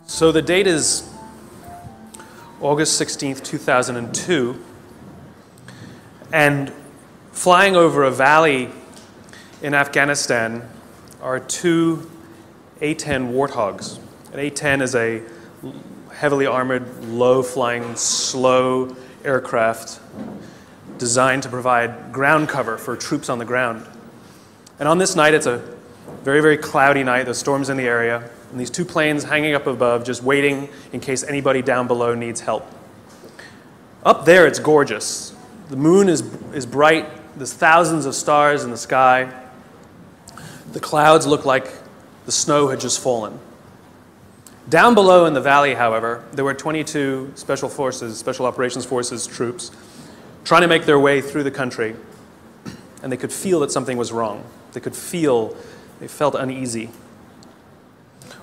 So the date is August 16th, 2002, and flying over a valley in Afghanistan are two A-10 Warthogs. An A-10 is a heavily armored, low-flying, slow aircraft designed to provide ground cover for troops on the ground. And on this night, it's a very, very cloudy night. The storm's in the area. And these two planes hanging up above, just waiting in case anybody down below needs help. Up there, it's gorgeous. The moon is bright. There's thousands of stars in the sky. The clouds look like the snow had just fallen. Down below in the valley, however, there were 22 Special Operations Forces troops trying to make their way through the country. And they could feel that something was wrong. They felt uneasy.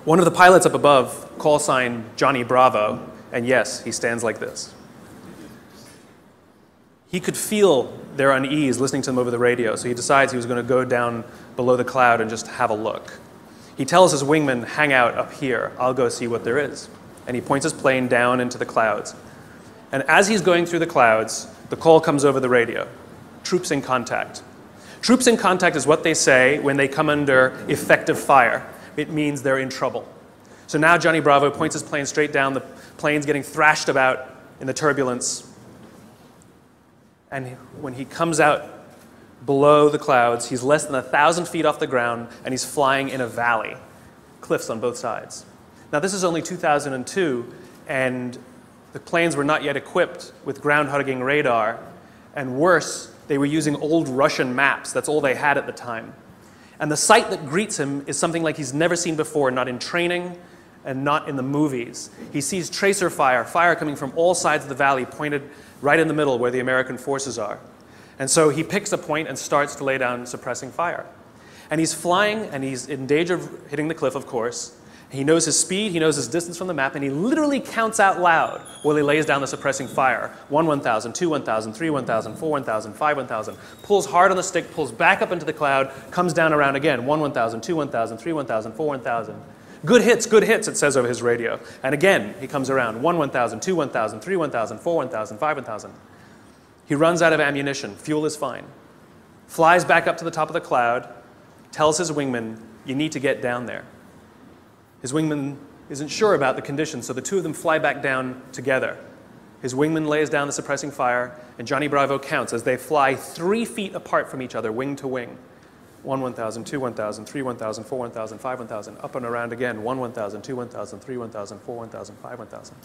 One of the pilots up above, call sign Johnny Bravo, and yes, he stands like this. He could feel their unease listening to them over the radio, so he decides he was going to go down below the cloud and just have a look. He tells his wingman, hang out up here, I'll go see what there is. And he points his plane down into the clouds. And as he's going through the clouds, the call comes over the radio. Troops in contact. Troops in contact is what they say when they come under effective fire. It means they're in trouble. So now Johnny Bravo points his plane straight down. The plane's getting thrashed about in the turbulence. And when he comes out below the clouds, he's less than 1,000 feet off the ground, and he's flying in a valley, cliffs on both sides. Now this is only 2002, and the planes were not yet equipped with ground-hugging radar, and worse, they were using old Russian maps. That's all they had at the time. And the sight that greets him is something like he's never seen before, not in training and not in the movies. He sees tracer fire coming from all sides of the valley, pointed right in the middle where the American forces are. And so he picks a point and starts to lay down suppressing fire. And he's flying, and he's in danger of hitting the cliff, of course. He knows his speed, he knows his distance from the map, and he literally counts out loud while he lays down the suppressing fire. 1, 1,000, 2, 1,000, 3, 1,000, 4, 1,000, 5, 1,000. Pulls hard on the stick, pulls back up into the cloud, comes down around again. 1, 1,000, 2, 1,000, 3, 1,000, 4, 1,000. Good hits, it says over his radio. And again, he comes around. 1, 1,000, 2, 1,000, 3, 1,000, 4, 1,000, 5, 1,000. He runs out of ammunition. Fuel is fine. Flies back up to the top of the cloud, tells his wingman, you need to get down there. His wingman isn't sure about the conditions, so the two of them fly back down together. His wingman lays down the suppressing fire, and Johnny Bravo counts as they fly 3 feet apart from each other, wing to wing. 1, 1,000, 2, 1,000, 3, 1,000, 4, 1,000, 5, 1,000, up and around again. 1, 1,000, 2, 1,000, 3, 1,000, 4, 1,000, 5, 1,000.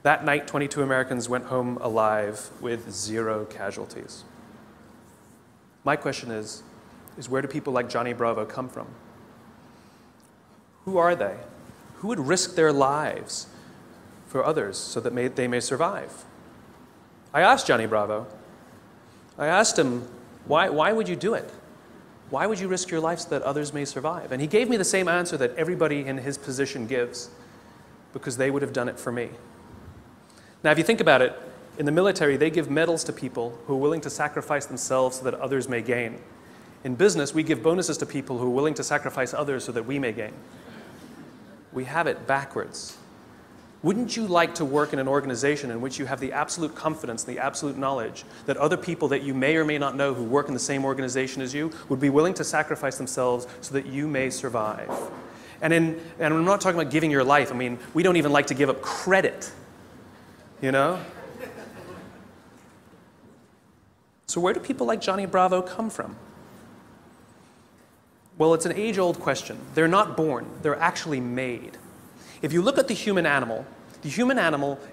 That night, 22 Americans went home alive with 0 casualties. My question is where do people like Johnny Bravo come from? Who are they? Who would risk their lives for others so that they may survive? I asked Johnny Bravo. I asked him, why would you do it? Why would you risk your life so that others may survive? And he gave me the same answer that everybody in his position gives, because they would have done it for me. Now, if you think about it, in the military, they give medals to people who are willing to sacrifice themselves so that others may gain. In business, we give bonuses to people who are willing to sacrifice others so that we may gain. We have it backwards. Wouldn't you like to work in an organization in which you have the absolute confidence, the absolute knowledge that other people that you may or may not know who work in the same organization as you would be willing to sacrifice themselves so that you may survive? And I'm not talking about giving your life. I mean, we don't even like to give up credit, you know? So where do people like Johnny Bravo come from? Well, it's an age-old question. They're not born. They're actually made. If you look at the human animal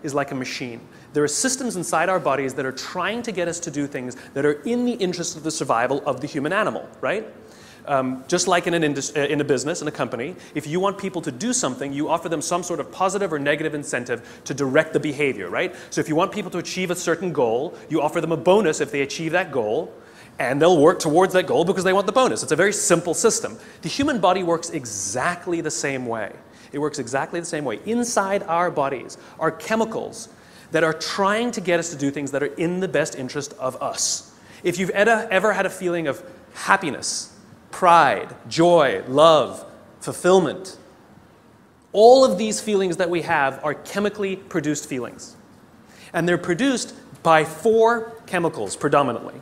is like a machine. There are systems inside our bodies that are trying to get us to do things that are in the interest of the survival of the human animal, right? Just like in a business, in a company, if you want people to do something, you offer them some sort of positive or negative incentive to direct the behavior, right? So if you want people to achieve a certain goal, you offer them a bonus if they achieve that goal, and they'll work towards that goal because they want the bonus. It's a very simple system. The human body works exactly the same way. It works exactly the same way. Inside our bodies are chemicals that are trying to get us to do things that are in the best interest of us. If you've ever had a feeling of happiness, pride, joy, love, fulfillment, All of these feelings that we have are chemically produced feelings. And they're produced by 4 chemicals predominantly.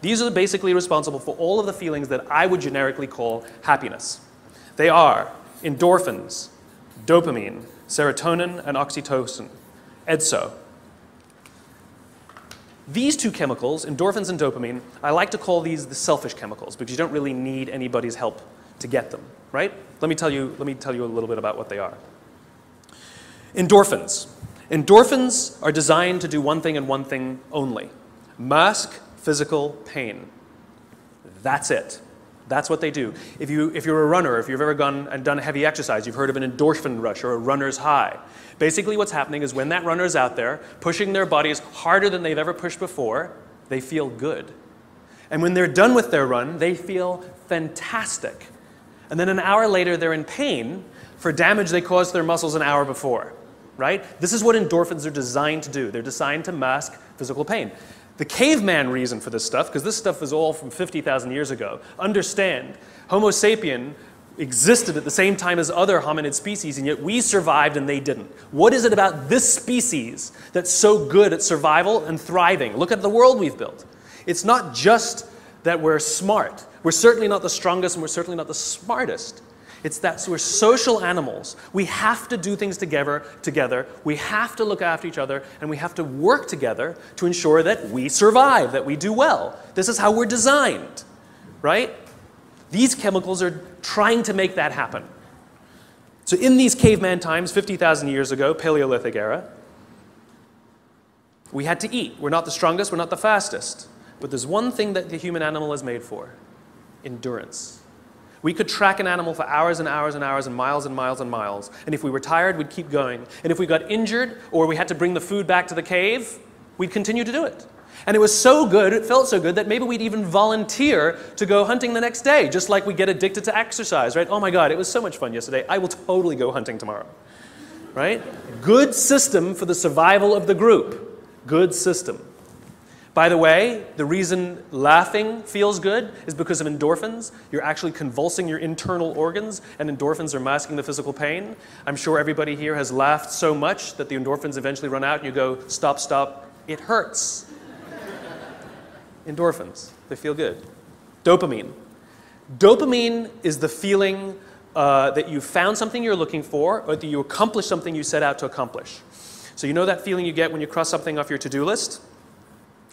These are basically responsible for all of the feelings that I would generically call happiness. They are endorphins, dopamine, serotonin, and oxytocin, EDSO. These 2 chemicals, endorphins and dopamine, I like to call these the selfish chemicals because you don't really need anybody's help to get them, right? Let me tell you a little bit about what they are. Endorphins. Endorphins are designed to do one thing and one thing only: mask physical pain. That's it. That's what they do. If you're a runner, if you've ever gone and done heavy exercise, you've heard of an endorphin rush or a runner's high. Basically what's happening is when that runner's out there pushing their bodies harder than they've ever pushed before, they feel good. And when they're done with their run, they feel fantastic. And then an hour later, they're in pain for damage they caused to their muscles an hour before, right? This is what endorphins are designed to do. They're designed to mask physical pain. The caveman reason for this stuff, because this stuff is all from 50,000 years ago, understand, Homo sapien existed at the same time as other hominid species, and yet we survived and they didn't. What is it about this species that's so good at survival and thriving? Look at the world we've built. It's not just that we're smart. We're certainly not the strongest and we're certainly not the smartest. It's that we're social animals. We have to do things together. We have to look after each other, and we have to work together to ensure that we survive, that we do well. This is how we're designed, right? These chemicals are trying to make that happen. So in these caveman times, 50,000 years ago, Paleolithic era, we had to eat. We're not the strongest, we're not the fastest. But there's one thing that the human animal is made for: endurance. We could track an animal for hours and hours and hours and miles and miles and miles. And if we were tired, we'd keep going. And if we got injured or we had to bring the food back to the cave, we'd continue to do it. And it was so good, it felt so good, that maybe we'd even volunteer to go hunting the next day, just like we get addicted to exercise, right? Oh my God, it was so much fun yesterday. I will totally go hunting tomorrow, right? Good system for the survival of the group. Good system. By the way, the reason laughing feels good is because of endorphins. You're actually convulsing your internal organs, and endorphins are masking the physical pain. I'm sure everybody here has laughed so much that the endorphins eventually run out and you go, stop, stop, it hurts. Endorphins, they feel good. Dopamine. Dopamine is the feeling that you found something you're looking for, or that you accomplished something you set out to accomplish. So you know that feeling you get when you cross something off your to-do list?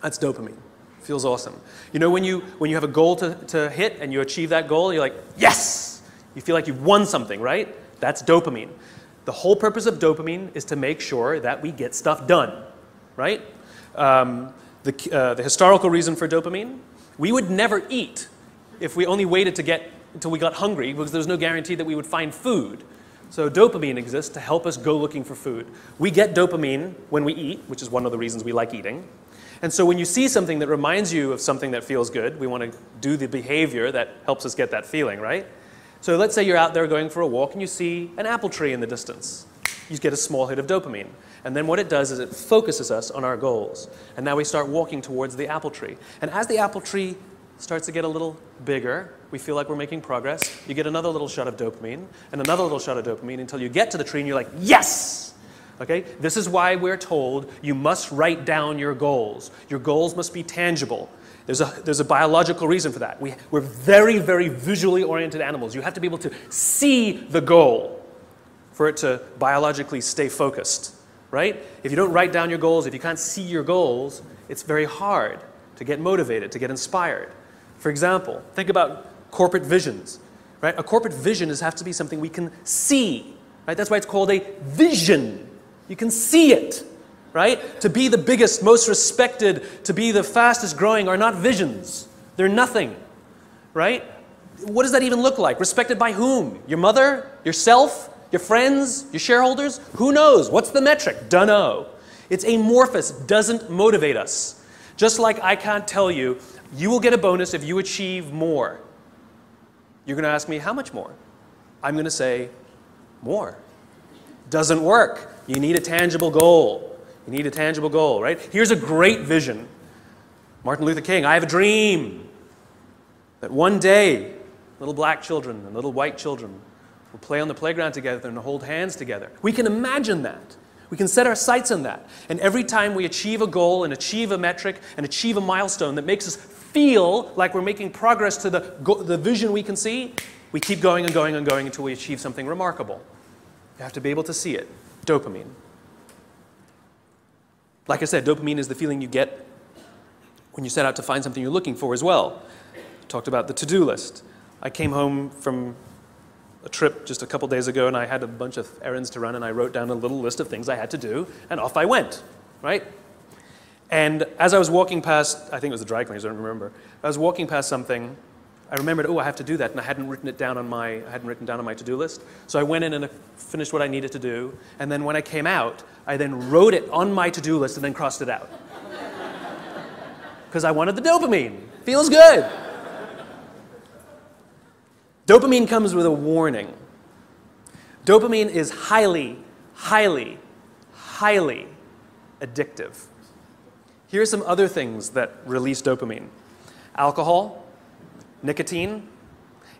That's dopamine. Feels awesome. You know when you have a goal to hit and you achieve that goal, you're like, yes! You feel like you've won something, right? That's dopamine. The whole purpose of dopamine is to make sure that we get stuff done, right? The historical reason for dopamine, we would never eat if we only waited until we got hungry, because there's no guarantee that we would find food. So dopamine exists to help us go looking for food. We get dopamine when we eat, which is one of the reasons we like eating. And so when you see something that reminds you of something that feels good, we want to do the behavior that helps us get that feeling, right? So let's say you're out there going for a walk and you see an apple tree in the distance. You get a small hit of dopamine. And then what it does is it focuses us on our goals. And now we start walking towards the apple tree. And as the apple tree starts to get a little bigger, we feel like we're making progress. You get another little shot of dopamine and another little shot of dopamine until you get to the tree and you're like, yes! Okay? This is why we're told you must write down your goals. Your goals must be tangible. There's a biological reason for that. We're very, very visually oriented animals. You have to be able to see the goal for it to biologically stay focused, right? If you don't write down your goals, if you can't see your goals, it's very hard to get motivated, to get inspired. For example, think about corporate visions, right? A corporate vision has to be something we can see, right? That's why it's called a vision. You can see it, right? To be the biggest, most respected, to be the fastest growing are not visions. They're nothing, right? What does that even look like? Respected by whom? Your mother? Yourself? Your friends? Your shareholders? Who knows? What's the metric? Dunno. It's amorphous, doesn't motivate us. Just like I can't tell you, you will get a bonus if you achieve more. You're going to ask me, how much more? I'm going to say, more. Doesn't work. You need a tangible goal. You need a tangible goal, right? Here's a great vision. Martin Luther King, I have a dream that one day little black children and little white children We'll play on the playground together and hold hands together. We can imagine that. We can set our sights on that. And every time we achieve a goal and achieve a metric and achieve a milestone that makes us feel like we're making progress to the vision we can see, we keep going and going and going until we achieve something remarkable. You have to be able to see it. Dopamine. Like I said, dopamine is the feeling you get when you set out to find something you're looking for as well. I talked about the to-do list. I came home from a trip just a couple days ago, and I had a bunch of errands to run, and I wrote down a little list of things I had to do, and off I went, right? And as I was walking past, I think it was the dry cleaners, I don't remember. I was walking past something, I remembered, oh, I have to do that, and I hadn't written down on my to-do list. So I went in and finished what I needed to do, and then when I came out, I then wrote it on my to-do list and then crossed it out. Because I wanted the dopamine. Feels good. Dopamine comes with a warning. Dopamine is highly, highly, highly addictive. Here are some other things that release dopamine. Alcohol, nicotine,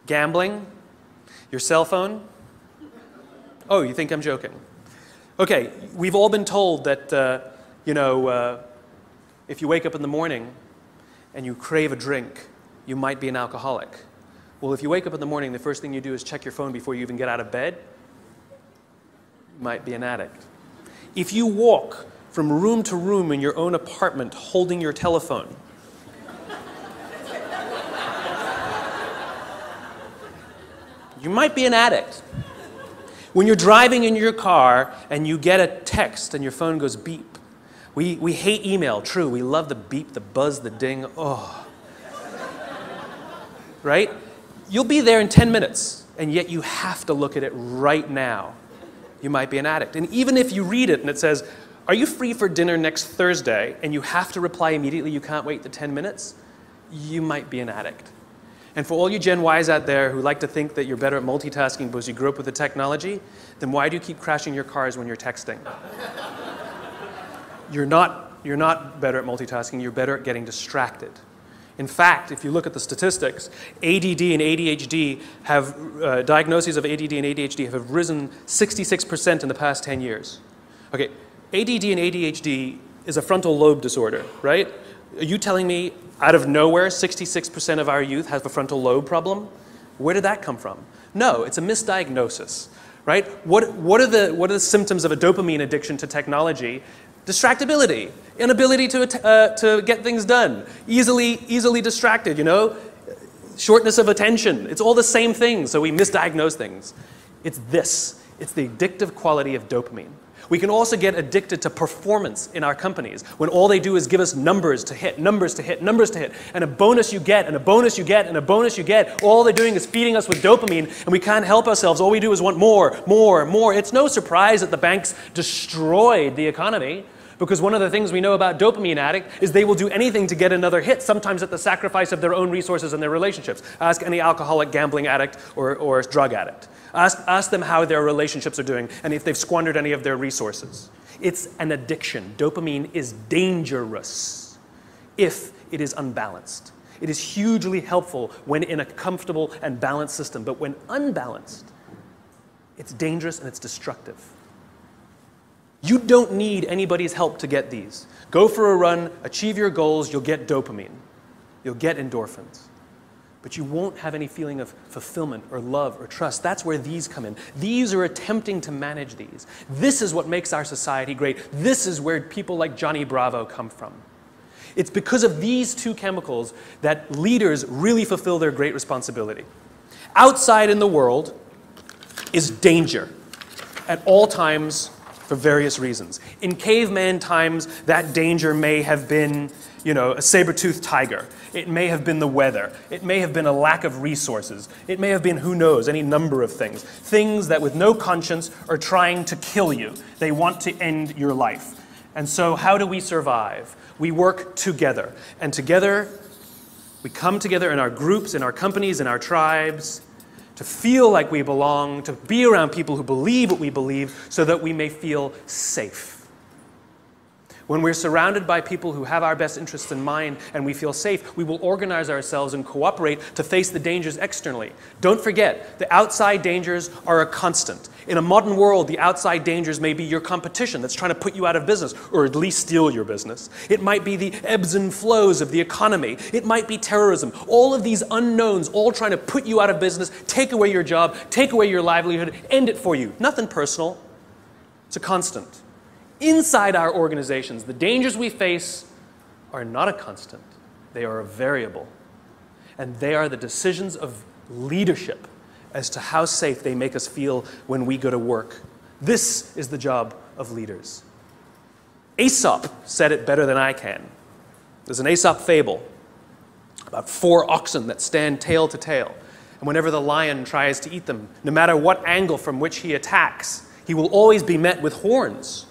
gambling, your cell phone. Oh, you think I'm joking? Okay, we've all been told that, if you wake up in the morning and you crave a drink, you might be an alcoholic. Well, if you wake up in the morning, the first thing you do is check your phone before you even get out of bed, you might be an addict. If you walk from room to room in your own apartment holding your telephone, you might be an addict. When you're driving in your car and you get a text and your phone goes beep, we hate email, true, we love the beep, the buzz, the ding, oh. Right? You'll be there in 10 minutes, and yet you have to look at it right now. You might be an addict. And even if you read it and it says, are you free for dinner next Thursday, and you have to reply immediately, you can't wait the 10 minutes, you might be an addict. And for all you Gen Ys out there who like to think that you're better at multitasking because you grew up with the technology, then why do you keep crashing your cars when you're texting? You're not better at multitasking, you're better at getting distracted. In fact, if you look at the statistics, ADD and ADHD have, diagnoses of ADD and ADHD have risen 66% in the past 10 years. Okay, ADD and ADHD is a frontal lobe disorder, right? Are you telling me out of nowhere 66% of our youth have a frontal lobe problem? Where did that come from? No, it's a misdiagnosis, right? What are the symptoms of a dopamine addiction to technology? Distractibility, inability to get things done, easily distracted, shortness of attention. It's all the same thing, so we misdiagnose things. It's the addictive quality of dopamine. We can also get addicted to performance in our companies when all they do is give us numbers to hit, numbers to hit, numbers to hit, and a bonus you get, and a bonus you get, and a bonus you get. All they're doing is feeding us with dopamine, and we can't help ourselves. All we do is want more, more, more. It's no surprise that the banks destroyed the economy, because one of the things we know about dopamine addict is they will do anything to get another hit, sometimes at the sacrifice of their own resources and their relationships. Ask any alcoholic, gambling addict, or drug addict. Ask them how their relationships are doing and if they've squandered any of their resources. It's an addiction. Dopamine is dangerous if it is unbalanced. It is hugely helpful when in a comfortable and balanced system, but when unbalanced, it's dangerous and it's destructive. You don't need anybody's help to get these. Go for a run, achieve your goals, you'll get dopamine. You'll get endorphins. But you won't have any feeling of fulfillment or love or trust. That's where these come in. These are attempting to manage these. This is what makes our society great. This is where people like Johnny Bravo come from. It's because of these two chemicals that leaders really fulfill their great responsibility. Outside in the world is danger at all times for various reasons. In caveman times, that danger may have been, a saber-toothed tiger. It may have been the weather. It may have been a lack of resources. It may have been, who knows, any number of things. Things that with no conscience are trying to kill you. They want to end your life. And so how do we survive? We work together. And together, we come together in our groups, in our companies, in our tribes, to feel like we belong, to be around people who believe what we believe, so that we may feel safe. When we're surrounded by people who have our best interests in mind and we feel safe, we will organize ourselves and cooperate to face the dangers externally. Don't forget, the outside dangers are a constant. In a modern world, the outside dangers may be your competition that's trying to put you out of business, or at least steal your business. It might be the ebbs and flows of the economy. It might be terrorism. All of these unknowns, all trying to put you out of business, take away your job, take away your livelihood, end it for you. Nothing personal. It's a constant. Inside our organizations, the dangers we face are not a constant. They are a variable. And they are the decisions of leadership as to how safe they make us feel when we go to work. This is the job of leaders. Aesop said it better than I can. There's an Aesop fable about 4 oxen that stand tail to tail. And whenever the lion tries to eat them, no matter what angle from which he attacks, he will always be met with horns.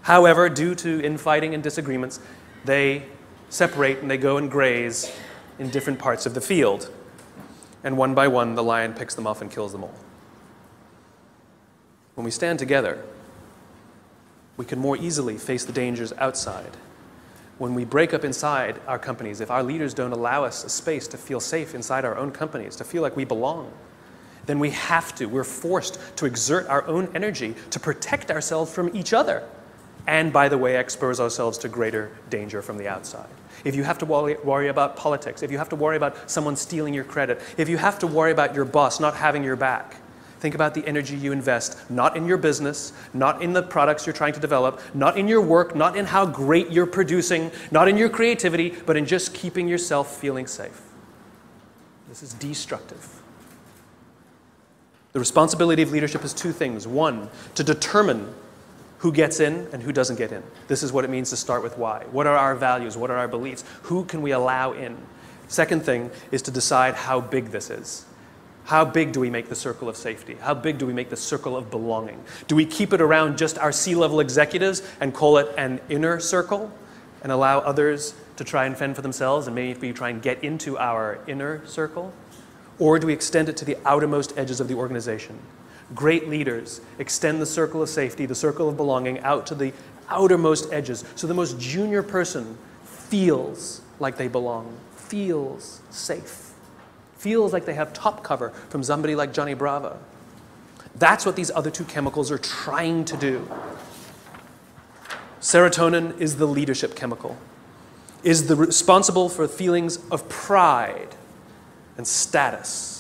However, due to infighting and disagreements, they separate and they go and graze in different parts of the field. And one by one, the lion picks them off and kills them all. When we stand together, we can more easily face the dangers outside. When we break up inside our companies, if our leaders don't allow us a space to feel safe inside our own companies, to feel like we belong, then we're forced to exert our own energy to protect ourselves from each other. And, by the way, expose ourselves to greater danger from the outside. If you have to worry about politics, if you have to worry about someone stealing your credit, if you have to worry about your boss not having your back, think about the energy you invest, not in your business, not in the products you're trying to develop, not in your work, not in how great you're producing, not in your creativity, but in just keeping yourself feeling safe. This is destructive. The responsibility of leadership is 2 things. 1, to determine who gets in and who doesn't get in. This is what it means to start with why. What are our values? What are our beliefs? Who can we allow in? Second thing is to decide how big this is. How big do we make the circle of safety? How big do we make the circle of belonging? Do we keep it around just our C-level executives and call it an inner circle and allow others to try and fend for themselves and maybe try and get into our inner circle? Or do we extend it to the outermost edges of the organization? Great leaders extend the circle of safety, the circle of belonging, out to the outermost edges, so the most junior person feels like they belong, feels safe, feels like they have top cover from somebody like Johnny Bravo. That's what these other 2 chemicals are trying to do. Serotonin is the leadership chemical, is responsible for feelings of pride and status.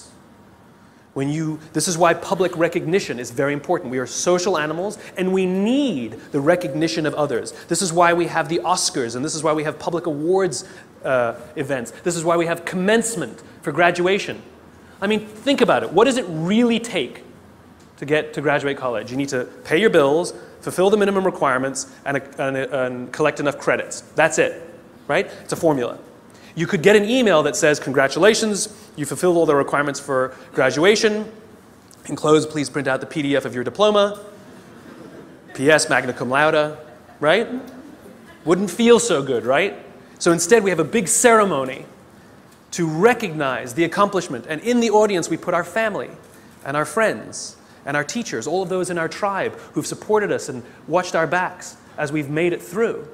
This is why public recognition is very important. We are social animals, and we need the recognition of others. This is why we have the Oscars, and this is why we have public awards events. This is why we have commencement for graduation. I mean, think about it. What does it really take to get to graduate college? You need to pay your bills, fulfill the minimum requirements, and collect enough credits. That's it, right? It's a formula. You could get an email that says, congratulations, you fulfilled all the requirements for graduation. Enclosed, please print out the PDF of your diploma. P.S. magna cum laude, right? Wouldn't feel so good, right? So instead, we have a big ceremony to recognize the accomplishment. And in the audience, we put our family and our friends and our teachers, all of those in our tribe who've supported us and watched our backs as we've made it through.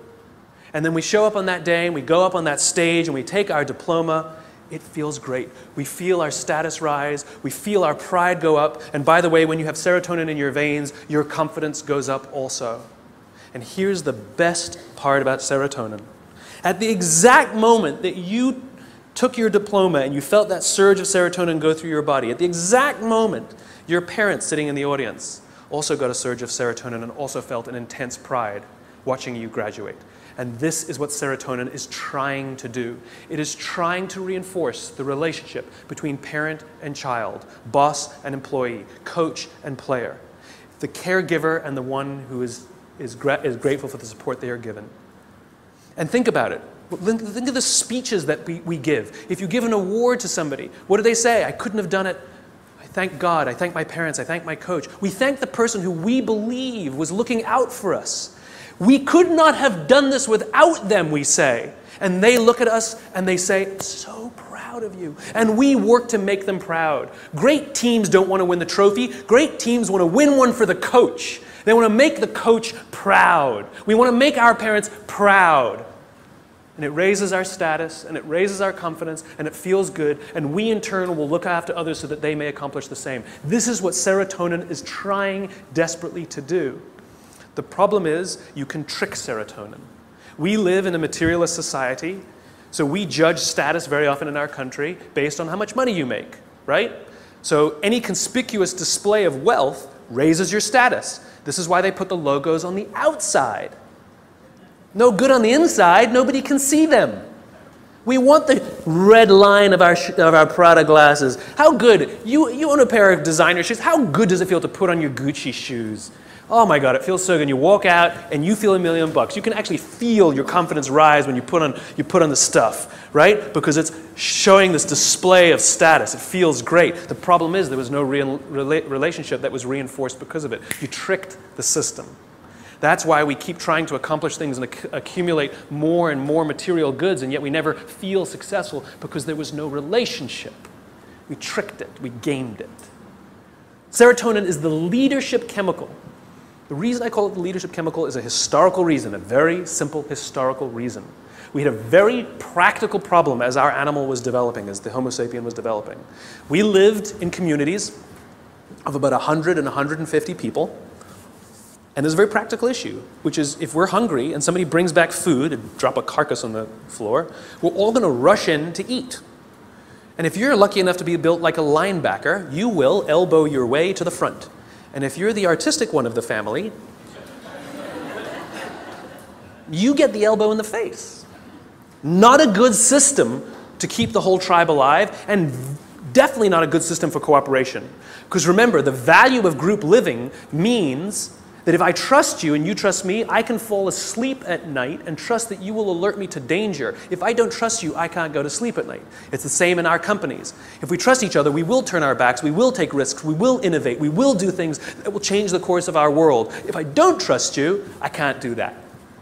And then we show up on that day, and we go up on that stage, and we take our diploma. It feels great. We feel our status rise. We feel our pride go up. And by the way, when you have serotonin in your veins, your confidence goes up also. And here's the best part about serotonin. At the exact moment that you took your diploma and you felt that surge of serotonin go through your body, at the exact moment, your parents sitting in the audience also got a surge of serotonin and also felt an intense pride watching you graduate. And this is what serotonin is trying to do. It is trying to reinforce the relationship between parent and child, boss and employee, coach and player, the caregiver and the one who is grateful for the support they are given. And think about it. Think of the speeches that we give. If you give an award to somebody, what do they say? I couldn't have done it. I thank God. I thank my parents. I thank my coach. We thank the person who we believe was looking out for us. We could not have done this without them, we say. And they look at us and they say, so proud of you. And we work to make them proud. Great teams don't want to win the trophy. Great teams want to win one for the coach. They want to make the coach proud. We want to make our parents proud. And it raises our status, and it raises our confidence, and it feels good, and we in turn will look after others so that they may accomplish the same. This is what serotonin is trying desperately to do. The problem is you can trick serotonin. We live in a materialist society, so we judge status very often in our country based on how much money you make, right? So any conspicuous display of wealth raises your status. This is why they put the logos on the outside. No good on the inside, nobody can see them. We want the red line of our Prada glasses. How good, you own a pair of designer shoes, how good does it feel to put on your Gucci shoes? Oh my God, it feels so good. You walk out and you feel $1 million. You can actually feel your confidence rise when you put on the stuff, right? Because it's showing this display of status. It feels great. The problem is there was no real relationship that was reinforced because of it. You tricked the system. That's why we keep trying to accomplish things and accumulate more and more material goods, and yet we never feel successful because there was no relationship. We tricked it. We gamed it. Serotonin is the leadership chemical. The reason I call it the leadership chemical is a historical reason, a very simple historical reason. We had a very practical problem as our animal was developing, as the Homo sapien was developing. We lived in communities of about 100 and 150 people. And there's a very practical issue, which is if we're hungry and somebody brings back food and drop a carcass on the floor, we're all going to rush in to eat. And if you're lucky enough to be built like a linebacker, you will elbow your way to the front. And if you're the artistic one of the family, you get the elbow in the face. Not a good system to keep the whole tribe alive, and definitely not a good system for cooperation. Because remember, the value of group living means that if I trust you and you trust me, I can fall asleep at night and trust that you will alert me to danger. If I don't trust you, I can't go to sleep at night. It's the same in our companies. If we trust each other, we will turn our backs, we will take risks, we will innovate, we will do things that will change the course of our world. If I don't trust you, I can't do that.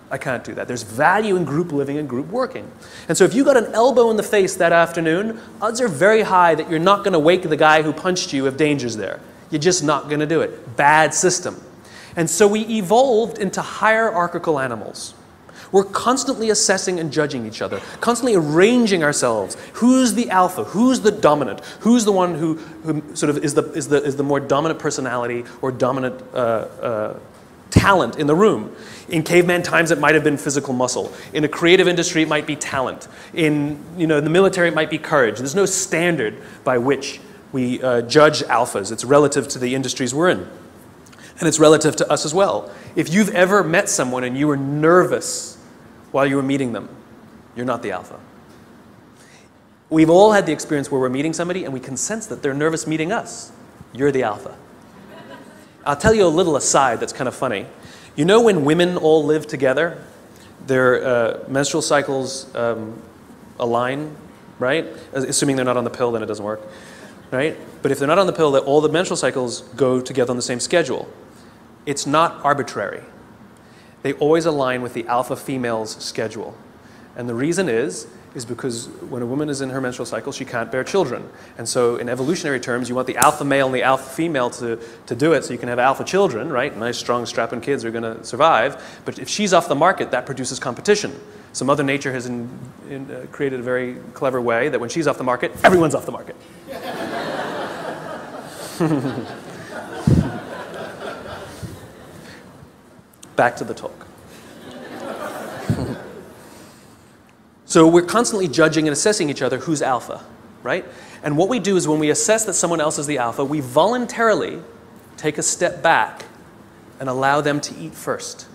I can't do that. There's value in group living and group working. And so if you got an elbow in the face that afternoon, odds are very high that you're not going to wake the guy who punched you if danger's there. You're just not going to do it. Bad system. And so we evolved into hierarchical animals. We're constantly assessing and judging each other, constantly arranging ourselves. Who's the alpha? Who's the dominant? Who's the one who sort of is the more dominant personality or dominant talent in the room? In caveman times, it might have been physical muscle. In a creative industry, it might be talent. In the military, it might be courage. There's no standard by which we judge alphas. It's relative to the industries we're in. And it's relative to us as well. If you've ever met someone and you were nervous while you were meeting them, you're not the alpha. We've all had the experience where we're meeting somebody and we can sense that they're nervous meeting us. You're the alpha. I'll tell you a little aside that's kind of funny. You know when women all live together, their menstrual cycles align, right? Assuming they're not on the pill, then it doesn't work, right? But if they're not on the pill, all the menstrual cycles go together on the same schedule. It's not arbitrary. They always align with the alpha female's schedule. And the reason is because when a woman is in her menstrual cycle, she can't bear children. And so in evolutionary terms, you want the alpha male and the alpha female to do it so you can have alpha children, right? Nice, strong, strapping kids are going to survive. But if she's off the market, that produces competition. So Mother Nature has created a very clever way that when she's off the market, everyone's off the market. Back to the talk. So we're constantly judging and assessing each other who's alpha, right? And what we do is when we assess that someone else is the alpha, we voluntarily take a step back and allow them to eat first.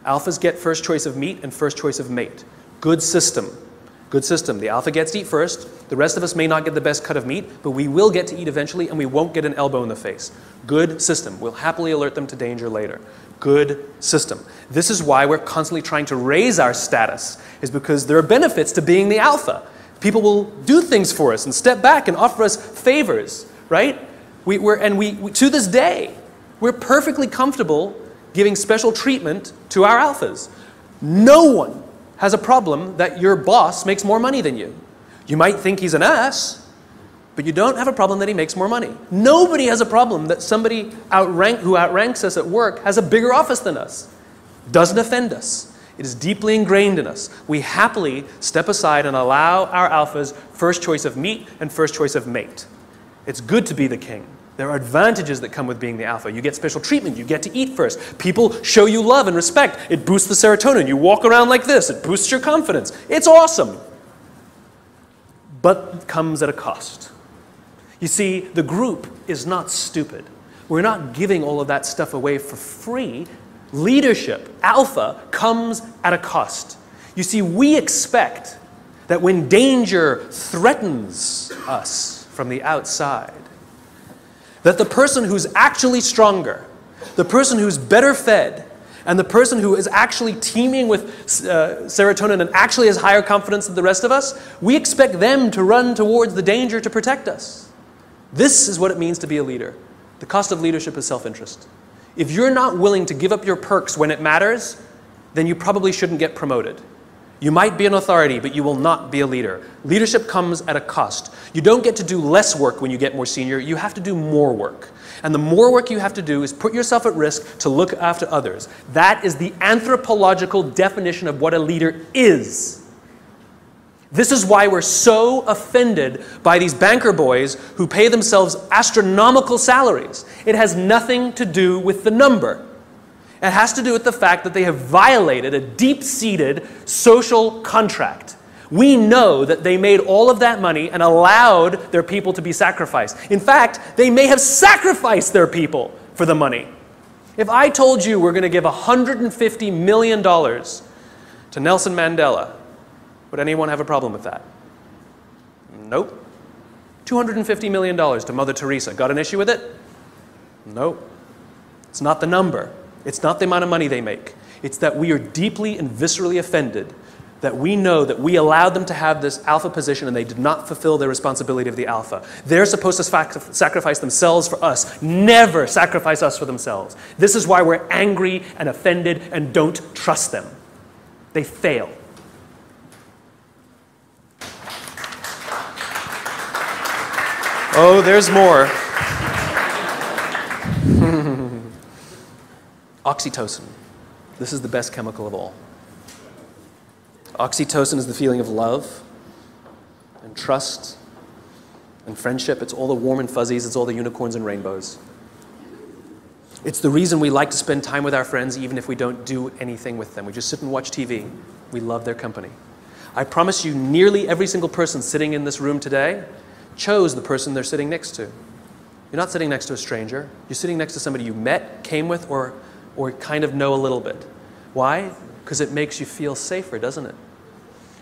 Alphas get first choice of meat and first choice of mate. Good system. Good system. The alpha gets to eat first. The rest of us may not get the best cut of meat, but we will get to eat eventually and we won't get an elbow in the face. Good system. We'll happily alert them to danger later. Good system. This is why we're constantly trying to raise our status, is because there are benefits to being the alpha. People will do things for us and step back and offer us favors, right? To this day, we're perfectly comfortable giving special treatment to our alphas. No one has a problem that your boss makes more money than you. You might think he's an ass, But you don't have a problem that he makes more money. Nobody has a problem that somebody who outranks us at work has a bigger office than us. Doesn't offend us. It is deeply ingrained in us. We happily step aside and allow our alphas first choice of meat and first choice of mate. It's good to be the king. There are advantages that come with being the alpha. You get special treatment. You get to eat first. People show you love and respect. It boosts the serotonin. You walk around like this. It boosts your confidence. It's awesome. But it comes at a cost. You see, the group is not stupid. We're not giving all of that stuff away for free. Leadership, alpha, comes at a cost. You see, we expect that when danger threatens us from the outside, that the person who's actually stronger, the person who's better fed, and the person who is actually teeming with serotonin and actually has higher confidence than the rest of us, we expect them to run towards the danger to protect us. This is what it means to be a leader. The cost of leadership is self-interest. If you're not willing to give up your perks when it matters, then you probably shouldn't get promoted. You might be an authority, but you will not be a leader. Leadership comes at a cost. You don't get to do less work when you get more senior. You have to do more work. And the more work you have to do is put yourself at risk to look after others. That is the anthropological definition of what a leader is. This is why we're so offended by these banker boys who pay themselves astronomical salaries. It has nothing to do with the number. It has to do with the fact that they have violated a deep-seated social contract. We know that they made all of that money and allowed their people to be sacrificed. In fact, they may have sacrificed their people for the money. If I told you we're going to give $150 million to Nelson Mandela, would anyone have a problem with that? Nope. $250 million to Mother Teresa. Got an issue with it? Nope. It's not the number. It's not the amount of money they make. It's that we are deeply and viscerally offended that we know that we allowed them to have this alpha position and they did not fulfill their responsibility of the alpha. They're supposed to sacrifice themselves for us. Never sacrifice us for themselves. This is why we're angry and offended and don't trust them. They fail. Oh, there's more. Oxytocin. This is the best chemical of all. Oxytocin is the feeling of love and trust and friendship. It's all the warm and fuzzies. It's all the unicorns and rainbows. It's the reason we like to spend time with our friends even if we don't do anything with them. We just sit and watch TV. We love their company. I promise you, nearly every single person sitting in this room today chose the person they're sitting next to. You're not sitting next to a stranger. You're sitting next to somebody you met, came with, or kind of know a little bit. Why? Because it makes you feel safer, doesn't it?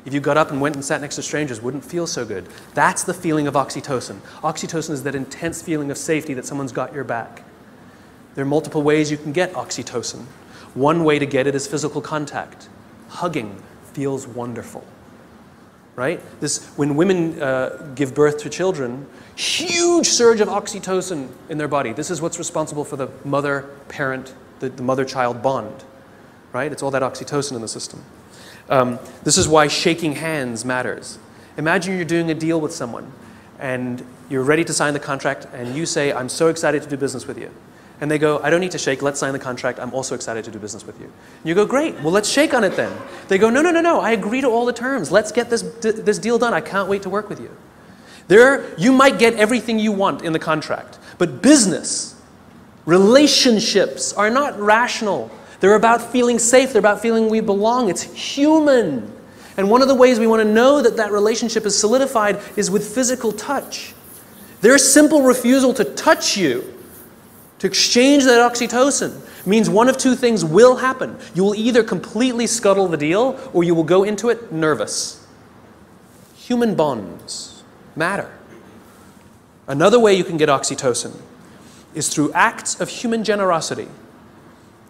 If you got up and went and sat next to strangers, it wouldn't feel so good. That's the feeling of oxytocin. Oxytocin is that intense feeling of safety that someone's got your back. There are multiple ways you can get oxytocin. One way to get it is physical contact. Hugging feels wonderful. Right? When women give birth to children, huge surge of oxytocin in their body. This is what's responsible for the mother-parent, the mother-child bond. Right? It's all that oxytocin in the system. This is why shaking hands matters. Imagine you're doing a deal with someone and you're ready to sign the contract and you say, I'm so excited to do business with you. And they go, I don't need to shake, let's sign the contract, I'm also excited to do business with you. And you go, great, well let's shake on it then. They go, no, I agree to all the terms, let's get this deal done, I can't wait to work with you. You might get everything you want in the contract, but business, relationships are not rational. They're about feeling safe, they're about feeling we belong, it's human. And one of the ways we want to know that that relationship is solidified is with physical touch. Their simple refusal to touch you, to exchange that oxytocin, means one of two things will happen. You will either completely scuttle the deal or you will go into it nervous. Human bonds matter. Another way you can get oxytocin is through acts of human generosity.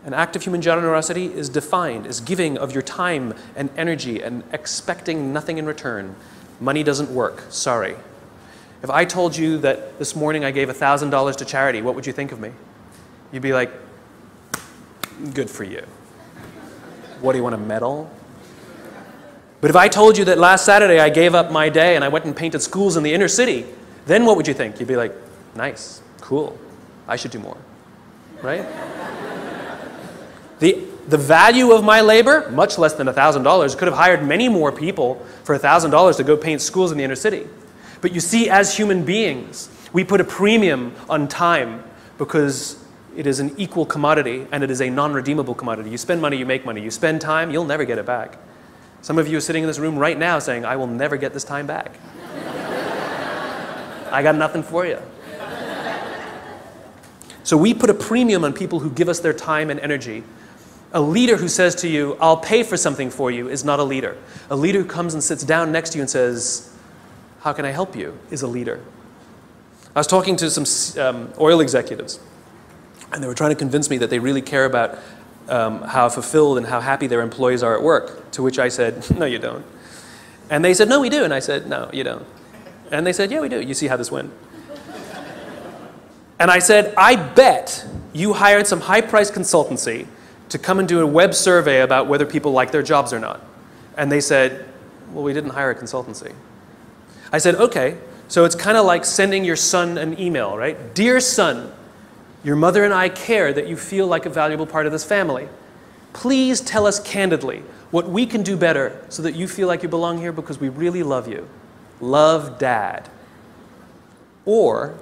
An act of human generosity is defined as giving of your time and energy and expecting nothing in return. Money doesn't work, sorry. If I told you that this morning I gave $1,000 to charity, what would you think of me? You'd be like, good for you. What, do you want a medal? But if I told you that last Saturday I gave up my day and I went and painted schools in the inner city, Then what would you think? You'd be like, nice, cool, I should do more, right? The value of my labor, much less than $1,000, could have hired many more people for $1,000 to go paint schools in the inner city. But you see, as human beings, we put a premium on time because it is an equal commodity and it is a non-redeemable commodity. You spend money, you make money. You spend time, you'll never get it back. Some of you are sitting in this room right now saying, I will never get this time back. I got nothing for you. So we put a premium on people who give us their time and energy. A leader who says to you, I'll pay for something for you, is not a leader. A leader who comes and sits down next to you and says, how can I help you, is a leader. I was talking to some oil executives, and they were trying to convince me that they really care about how fulfilled and how happy their employees are at work, to which I said, no, you don't. And they said, no, we do. And I said, no, you don't. And they said, yeah, we do. You see how this went. And I said, I bet you hired some high-priced consultancy to come and do a web survey about whether people like their jobs or not. And they said, well, we didn't hire a consultancy. I said, okay, so it's kind of like sending your son an email, right? Dear son, your mother and I care that you feel like a valuable part of this family. Please tell us candidly what we can do better so that you feel like you belong here because we really love you. Love, Dad. Or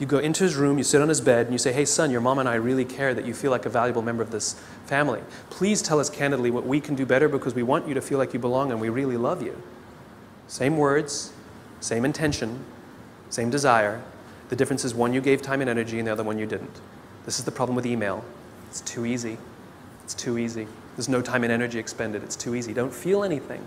you go into his room, you sit on his bed, and you say, hey, son, your mom and I really care that you feel like a valuable member of this family. Please tell us candidly what we can do better because we want you to feel like you belong and we really love you. Same words, same intention, same desire. The difference is one you gave time and energy and the other one you didn't. This is the problem with email. It's too easy. It's too easy. There's no time and energy expended. It's too easy. Don't feel anything.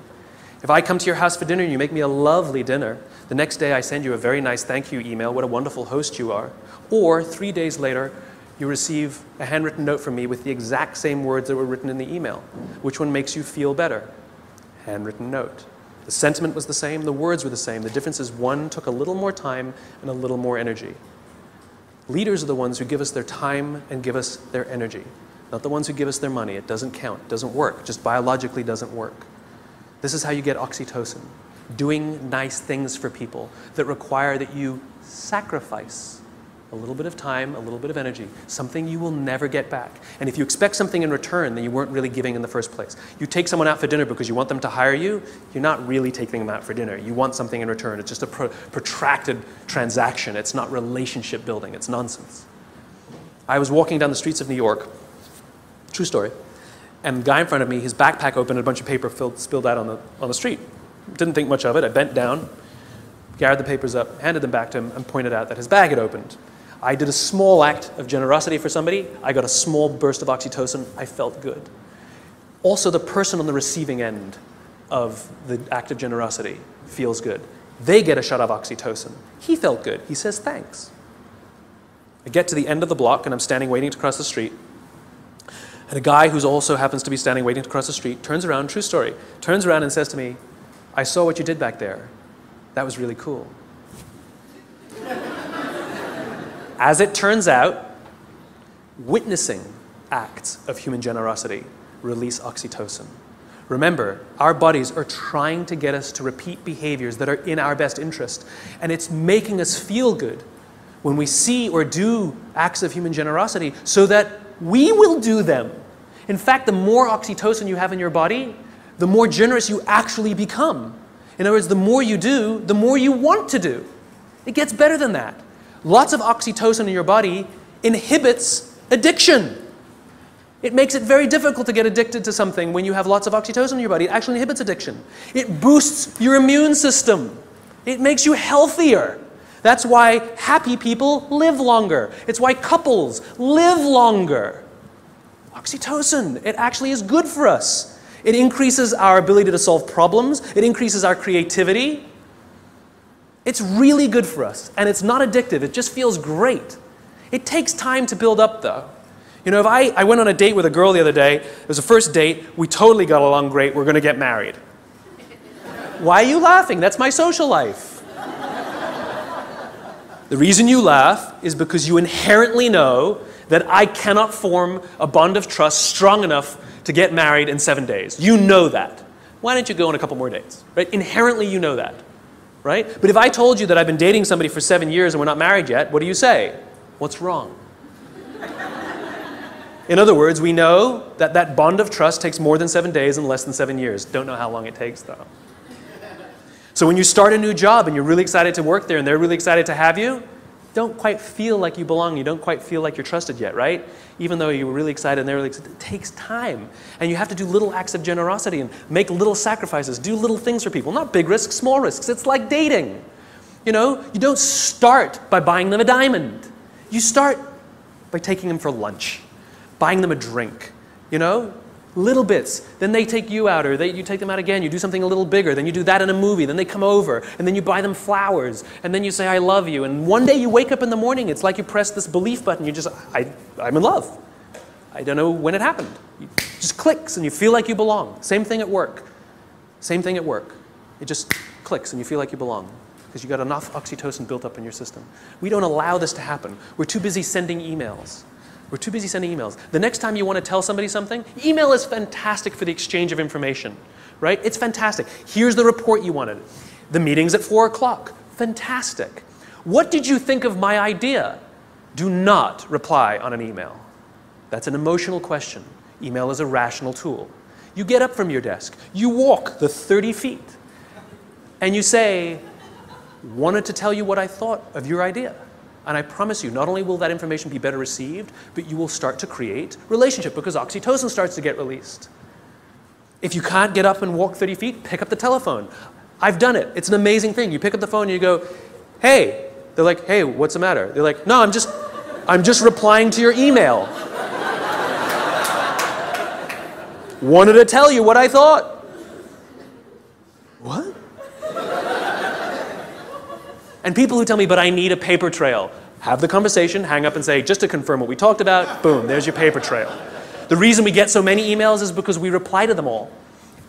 If I come to your house for dinner and you make me a lovely dinner, the next day I send you a very nice thank you email, what a wonderful host you are. Or 3 days later, you receive a handwritten note from me with the exact same words that were written in the email. Which one makes you feel better? Handwritten note. The sentiment was the same, the words were the same. The difference is one took a little more time and a little more energy. Leaders are the ones who give us their time and give us their energy, not the ones who give us their money. It doesn't count, it doesn't work, it just biologically doesn't work. This is how you get oxytocin, doing nice things for people that require that you sacrifice a little bit of time, a little bit of energy, something you will never get back. And if you expect something in return, then you weren't really giving in the first place. You take someone out for dinner because you want them to hire you, you're not really taking them out for dinner. You want something in return. It's just a protracted transaction. It's not relationship building. It's nonsense. I was walking down the streets of New York, true story, and the guy in front of me, his backpack opened and a bunch of paper spilled out on the street. Didn't think much of it. I bent down, gathered the papers up, handed them back to him, and pointed out that his bag had opened. I did a small act of generosity for somebody. I got a small burst of oxytocin. I felt good. Also, the person on the receiving end of the act of generosity feels good. They get a shot of oxytocin. He felt good. He says thanks. I get to the end of the block, and I'm standing waiting to cross the street. And a guy who also happens to be standing waiting to cross the street turns around, true story, turns around and says to me, I saw what you did back there. That was really cool. As it turns out, witnessing acts of human generosity release oxytocin. Remember, our bodies are trying to get us to repeat behaviors that are in our best interest, and it's making us feel good when we see or do acts of human generosity so that we will do them. In fact, the more oxytocin you have in your body, the more generous you actually become. In other words, the more you do, the more you want to do. It gets better than that. Lots of oxytocin in your body inhibits addiction. It makes it very difficult to get addicted to something when you have lots of oxytocin in your body. It actually inhibits addiction. It boosts your immune system. It makes you healthier. That's why happy people live longer. It's why couples live longer. Oxytocin, it actually is good for us. It increases our ability to solve problems. It increases our creativity. It's really good for us, and it's not addictive. It just feels great. It takes time to build up, though. You know, if I went on a date with a girl the other day. It was a first date. We totally got along great. We're going to get married. Why are you laughing? That's my social life. The reason you laugh is because you inherently know that I cannot form a bond of trust strong enough to get married in 7 days. You know that. Why don't you go on a couple more dates? Right? Inherently, you know that. right? But if I told you that I've been dating somebody for 7 years and we're not married yet, what do you say? What's wrong? In other words, we know that that bond of trust takes more than 7 days and less than 7 years. Don't know how long it takes, though. So when you start a new job and you're really excited to work there and they're really excited to have you, don't quite feel like you belong. You don't quite feel like you're trusted yet, right? Even though you were really excited and they're really excited, it takes time. And you have to do little acts of generosity and make little sacrifices, do little things for people. Not big risks, small risks. It's like dating. You know, you don't start by buying them a diamond. You start by taking them for lunch, buying them a drink, you know? Little bits. Then they take you out, or you take them out again. You do something a little bigger. Then you do that in a movie. Then they come over, and then you buy them flowers, and then you say, I love you. And one day you wake up in the morning, it's like you press this belief button. You just, I'm in love. I don't know when it happened. It just clicks, and you feel like you belong. Same thing at work. Same thing at work. It just clicks, and you feel like you belong because you got enough oxytocin built up in your system. We don't allow this to happen. We're too busy sending emails. We're too busy sending emails. The next time you want to tell somebody something, email is fantastic for the exchange of information, right? It's fantastic. Here's the report you wanted. The meeting's at 4 o'clock. Fantastic. What did you think of my idea? Do not reply on an email. That's an emotional question. Email is a rational tool. You get up from your desk. You walk the 30 feet. And you say, wanted to tell you what I thought of your idea. And I promise you, not only will that information be better received, but you will start to create relationship because oxytocin starts to get released. If you can't get up and walk 30 feet, pick up the telephone. I've done it. It's an amazing thing. You pick up the phone and you go, hey. They're like, hey, what's the matter? They're like, no, I'm just replying to your email. Wanted to tell you what I thought. What? And people who tell me, but I need a paper trail, have the conversation, hang up and say, just to confirm what we talked about, boom, there's your paper trail. The reason we get so many emails is because we reply to them all.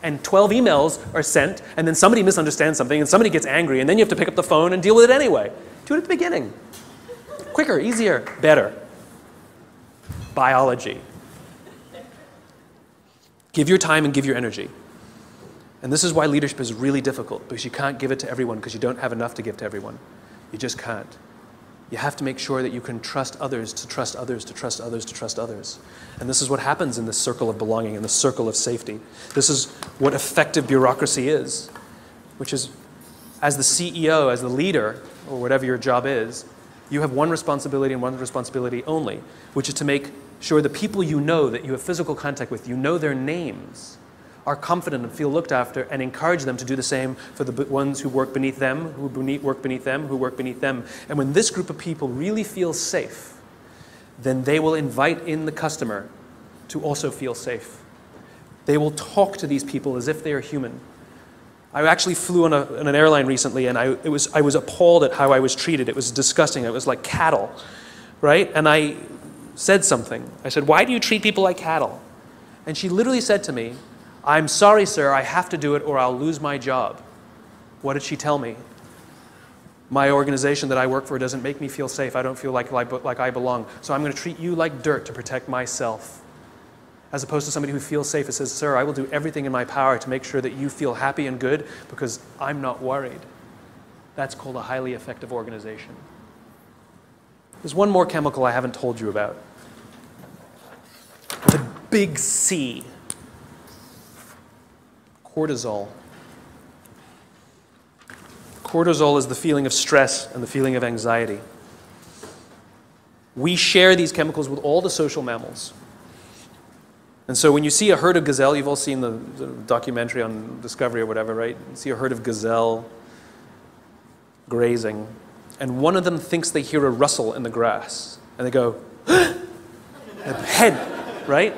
And 12 emails are sent, and then somebody misunderstands something, and somebody gets angry, and then you have to pick up the phone and deal with it anyway. Do it at the beginning. Quicker, easier, better. Biology. Give your time and give your energy. And this is why leadership is really difficult, because you can't give it to everyone because you don't have enough to give to everyone. You just can't. You have to make sure that you can trust others, to trust others, to trust others, to trust others. And this is what happens in this circle of belonging, in the circle of safety. This is what effective bureaucracy is, which is, as the CEO, as the leader, or whatever your job is, you have one responsibility and one responsibility only, which is to make sure the people you know that you have physical contact with, you know their names, are confident and feel looked after, and encourage them to do the same for the ones who work beneath them, who work beneath them, who work beneath them. And when this group of people really feel safe, then they will invite in the customer to also feel safe. They will talk to these people as if they are human. I actually flew on an airline recently, and I was appalled at how I was treated. It was disgusting. It was like cattle, right? And I said something. I said, why do you treat people like cattle? And she literally said to me, I'm sorry, sir, I have to do it or I'll lose my job. What did she tell me? My organization that I work for doesn't make me feel safe. I don't feel like I belong. So I'm going to treat you like dirt to protect myself. As opposed to somebody who feels safe and says, sir, I will do everything in my power to make sure that you feel happy and good because I'm not worried. That's called a highly effective organization. There's one more chemical I haven't told you about. The big C. Cortisol. Cortisol is the feeling of stress and the feeling of anxiety. We share these chemicals with all the social mammals. And so when you see a herd of gazelle, you've all seen the documentary on Discovery or whatever, right? You see a herd of gazelle grazing, and one of them thinks they hear a rustle in the grass, and they go, head, right?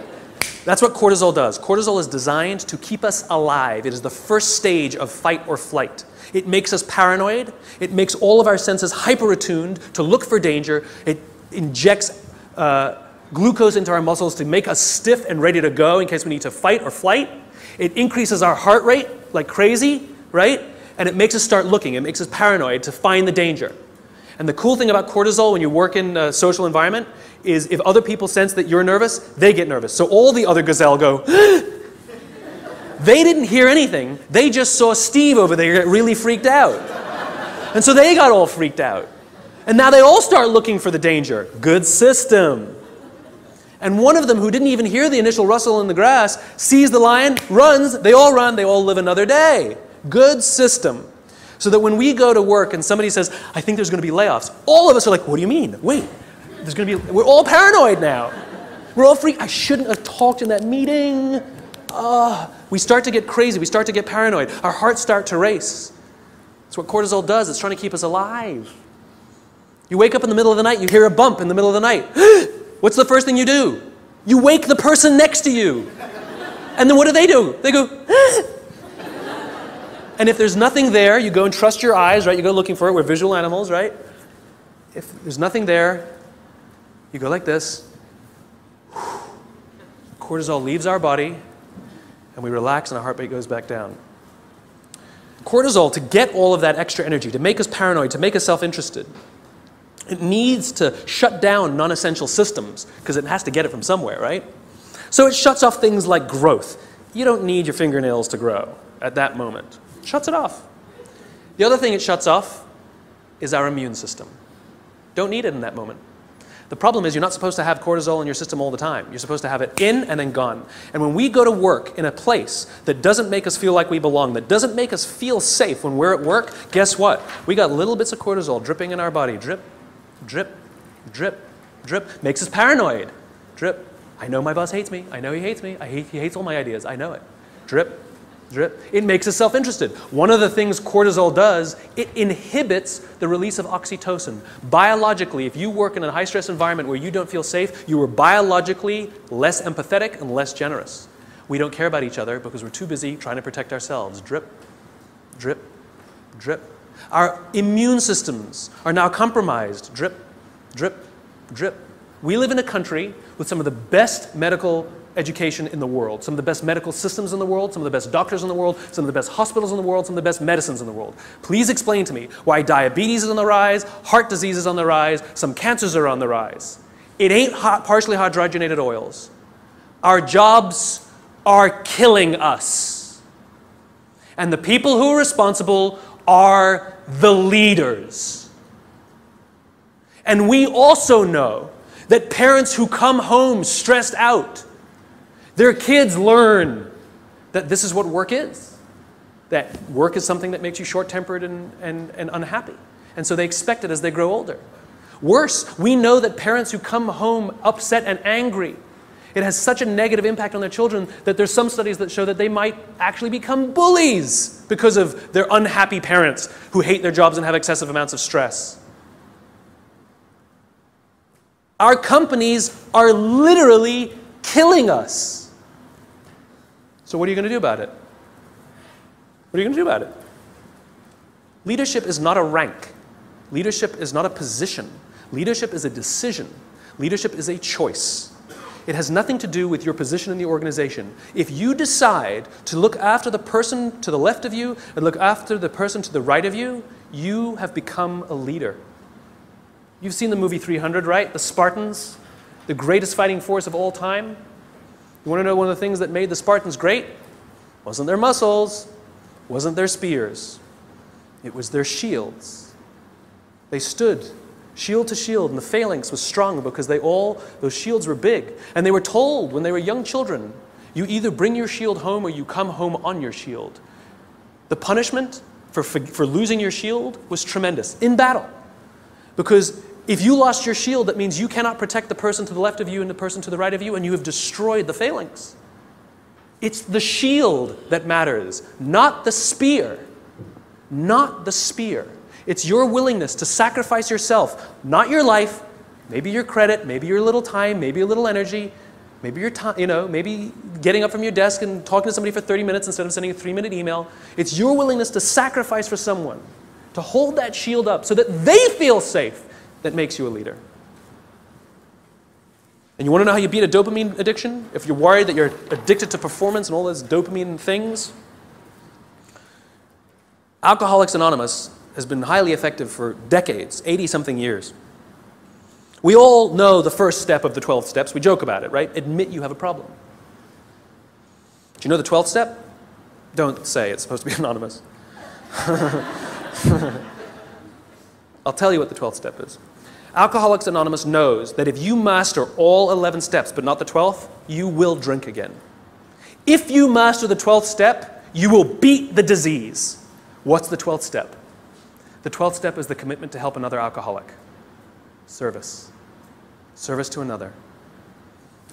That's what cortisol does. Cortisol is designed to keep us alive. It is the first stage of fight or flight. It makes us paranoid. It makes all of our senses hyper-attuned to look for danger. It injects glucose into our muscles to make us stiff and ready to go in case we need to fight or flight. It increases our heart rate like crazy, right? And it makes us start looking. It makes us paranoid to find the danger. And the cool thing about cortisol when you work in a social environment is if other people sense that you're nervous, they get nervous. So all the other gazelle go, they didn't hear anything. They just saw Steve over there get really freaked out. And so they got all freaked out. And now they all start looking for the danger. Good system. And one of them, who didn't even hear the initial rustle in the grass, sees the lion, runs, they all live another day. Good system. So that when we go to work and somebody says, I think there's going to be layoffs, all of us are like, what do you mean? Wait, we're all paranoid now. We're all freaked. I shouldn't have talked in that meeting. We start to get crazy. We start to get paranoid. Our hearts start to race. That's what cortisol does. It's trying to keep us alive. You wake up in the middle of the night, you hear a bump in the middle of the night. What's the first thing you do? You wake the person next to you. And then what do? They go, And if there's nothing there, you go and trust your eyes, right? You go looking for it. We're visual animals, right? If there's nothing there, you go like this. Cortisol leaves our body, and we relax, and our heart rate goes back down. Cortisol, to get all of that extra energy, to make us paranoid, to make us self-interested, it needs to shut down non-essential systems, because it has to get it from somewhere, right? So it shuts off things like growth. You don't need your fingernails to grow at that moment. It shuts it off. The other thing it shuts off is our immune system. Don't need it in that moment. The problem is you're not supposed to have cortisol in your system all the time. You're supposed to have it in and then gone. And when we go to work in a place that doesn't make us feel like we belong, that doesn't make us feel safe when we're at work, guess what? We got little bits of cortisol dripping in our body. Drip, drip, drip, drip. Makes us paranoid. Drip. I know my boss hates me. I know he hates me. He hates all my ideas. I know it. Drip, drip. It makes us self-interested. One of the things cortisol does, it inhibits the release of oxytocin. Biologically, if you work in a high-stress environment where you don't feel safe, you are biologically less empathetic and less generous. We don't care about each other because we're too busy trying to protect ourselves. Drip, drip, drip. Our immune systems are now compromised. Drip, drip, drip. We live in a country with some of the best medical education in the world, some of the best medical systems in the world, some of the best doctors in the world, some of the best hospitals in the world, some of the best medicines in the world. Please explain to me why diabetes is on the rise, heart disease is on the rise, some cancers are on the rise. It ain't partially hydrogenated oils. Our jobs are killing us. And the people who are responsible are the leaders. And we also know that parents who come home stressed out, their kids learn that this is what work is. That work is something that makes you short-tempered and unhappy. And so they expect it as they grow older. Worse, we know that parents who come home upset and angry, it has such a negative impact on their children that there's some studies that show that they might actually become bullies because of their unhappy parents who hate their jobs and have excessive amounts of stress. Our companies are literally killing us. So what are you going to do about it? What are you going to do about it? Leadership is not a rank. Leadership is not a position. Leadership is a decision. Leadership is a choice. It has nothing to do with your position in the organization. If you decide to look after the person to the left of you and look after the person to the right of you, you have become a leader. You've seen the movie 300, right? The Spartans, the greatest fighting force of all time. You want to know one of the things that made the Spartans great? Wasn't their muscles, wasn't their spears. It was their shields. They stood shield to shield, and the phalanx was strong because those shields were big. And they were told when they were young children, you either bring your shield home or you come home on your shield. The punishment for losing your shield was tremendous in battle. Because if you lost your shield, that means you cannot protect the person to the left of you and the person to the right of you, and you have destroyed the phalanx. It's the shield that matters, not the spear. Not the spear. It's your willingness to sacrifice yourself, not your life, maybe your credit, maybe your little time, maybe a little energy, maybe your time, maybe getting up from your desk and talking to somebody for 30 minutes instead of sending a 3-minute email. It's your willingness to sacrifice for someone, to hold that shield up so that they feel safe, that makes you a leader. And you want to know how you beat a dopamine addiction? If you're worried that you're addicted to performance and all those dopamine things, Alcoholics Anonymous has been highly effective for decades, 80-something years. We all know the first step of the 12 steps. We joke about it, right? Admit you have a problem. Do you know the 12th step? Don't say, it's supposed to be anonymous. I'll tell you what the 12th step is. Alcoholics Anonymous knows that if you master all 11 steps, but not the 12th, you will drink again. If you master the 12th step, you will beat the disease. What's the 12th step? The 12th step is the commitment to help another alcoholic. Service. Service to another.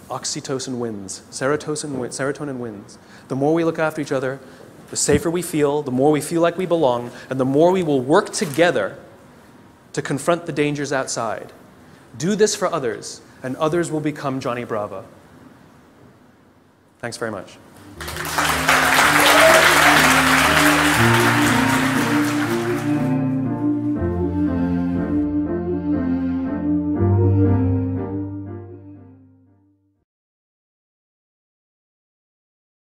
Oxytocin wins. Serotonin wins. The more we look after each other, the safer we feel, the more we feel like we belong, and the more we will work together to confront the dangers outside. Do this for others, and others will become Johnny Bravo. Thanks very much.